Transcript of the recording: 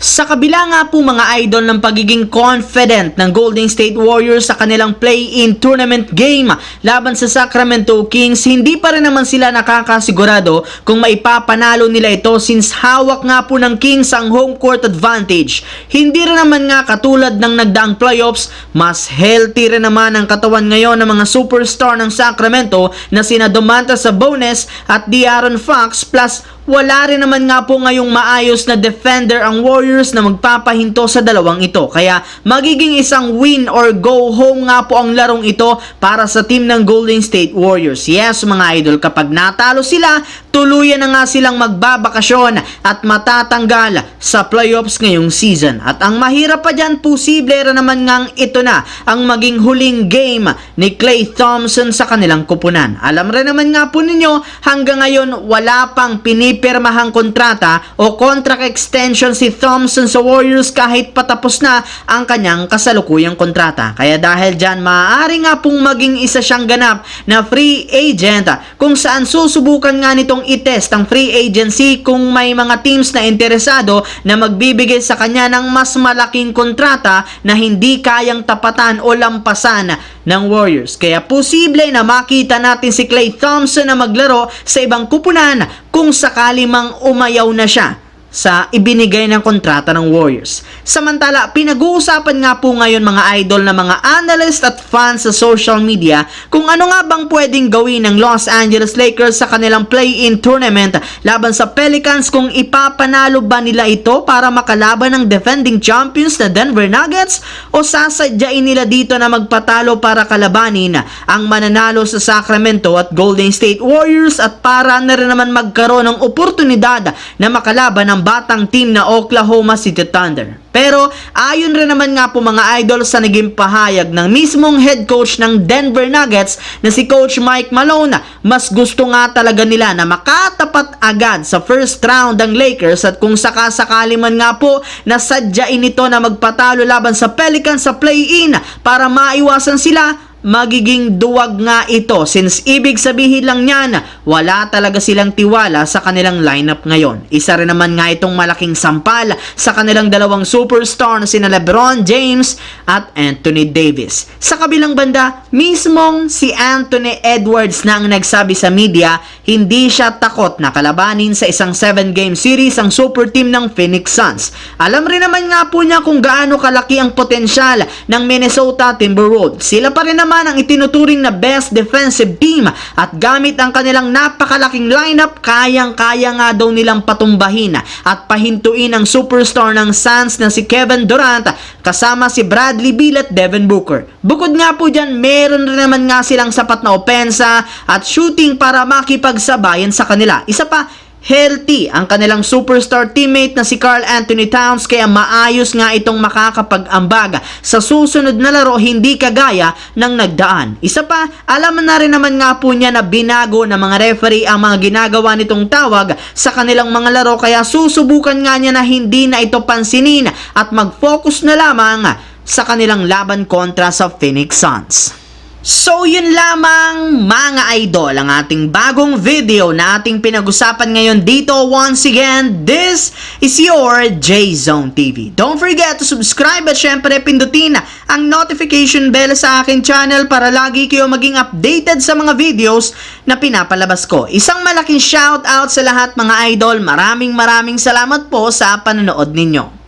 Sa kabila nga po mga idol ng pagiging confident ng Golden State Warriors sa kanilang play-in tournament game laban sa Sacramento Kings, hindi pa rin naman sila nakakasigurado kung maipapanalo nila ito since hawak nga po ng Kings ang home court advantage. Hindi rin naman nga katulad ng nagdaang playoffs, mas healthy rin naman ang katawan ngayon ng mga superstar ng Sacramento na sina Domantas Sabonis at De'Aaron Fox, plus wala rin naman nga po ngayong maayos na defender ang Warriors na magpapahinto sa dalawang ito. Kaya magiging isang win or go home nga po ang larong ito para sa team ng Golden State Warriors. Yes mga idol, kapag natalo sila, tuluyan na nga silang magbabakasyon at matatanggal sa playoffs ngayong season. At ang mahirap pa dyan, posible rin naman ngang ito na ang maging huling game ni Klay Thompson sa kanilang kupunan. Alam rin naman nga po ninyo, hanggang ngayon wala pang pinipirmahang kontrata o contract extension si Thompson sa Warriors kahit patapos na ang kanyang kasalukuyang kontrata. Kaya dahil dyan, maaari nga pong maging isa siyang ganap na free agent kung saan susubukan nga nitong itest ang free agency kung may mga teams na interesado na magbibigay sa kanya ng mas malaking kontrata na hindi kayang tapatan o lampasan ng Warriors. Kaya posible na makita natin si Klay Thompson na maglaro sa ibang kupunan kung sakali mang umayaw na siya sa ibinigay ng kontrata ng Warriors. Samantala, pinag-uusapan nga po ngayon mga idol na mga analyst at fans sa social media kung ano nga bang pwedeng gawin ng Los Angeles Lakers sa kanilang play-in tournament laban sa Pelicans, kung ipapanalo ba nila ito para makalaban ng defending champions na Denver Nuggets o sasadyain nila dito na magpatalo para kalabanin ang mananalo sa Sacramento at Golden State Warriors at para na rin naman magkaroon ng oportunidad na makalaban ng batang team na Oklahoma City Thunder. Pero ayon rin naman nga po mga idol sa naging pahayag ng mismong head coach ng Denver Nuggets na si Coach Mike Malone, mas gusto nga talaga nila na makatapat agad sa first round ang Lakers at kung sakasakali man nga po na sadyain ito na magpatalo laban sa Pelicans sa play-in para maiwasan sila, magiging duwag nga ito since ibig sabihin lang niyan wala talaga silang tiwala sa kanilang lineup ngayon. Isa rin naman nga itong malaking sampal sa kanilang dalawang superstar na sina LeBron James at Anthony Davis. Sa kabilang banda, mismong si Anthony Edwards na ang nagsabi sa media hindi siya takot na kalabanin sa isang 7-game series ang super team ng Phoenix Suns. Alam rin naman nga po niya kung gaano kalaki ang potensyal ng Minnesota Timberwolves. Sila pa rin naman ang itinuturing na best defensive team at gamit ang kanilang napakalaking lineup, kayang-kaya nga daw nilang patumbahin at pahintuin ang superstar ng Suns na si Kevin Durant kasama si Bradley Beal at Devin Booker. Bukod nga po dyan, meron rin naman nga silang sapat na opensa at shooting para makipagsabayan sa kanila. Isa pa, healthy ang kanilang superstar teammate na si Karl Anthony Towns, kaya maayos nga itong makakapag-ambag sa susunod na laro, hindi kagaya ng nagdaan. Isa pa, alam na rin naman nga po niya na binago ng mga referee ang mga ginagawa nitong tawag sa kanilang mga laro, kaya susubukan nga niya na hindi na ito pansinin at mag-focus na lamang sa kanilang laban kontra sa Phoenix Suns. So yun lamang mga idol ang ating bagong video na ating pinag-usapan ngayon dito. Once again, this is your J-Zone TV. Don't forget to subscribe at syempre pindutin ang notification bell sa aking channel para lagi kayo maging updated sa mga videos na pinapalabas ko. Isang malaking shout out sa lahat mga idol. Maraming salamat po sa panonood ninyo.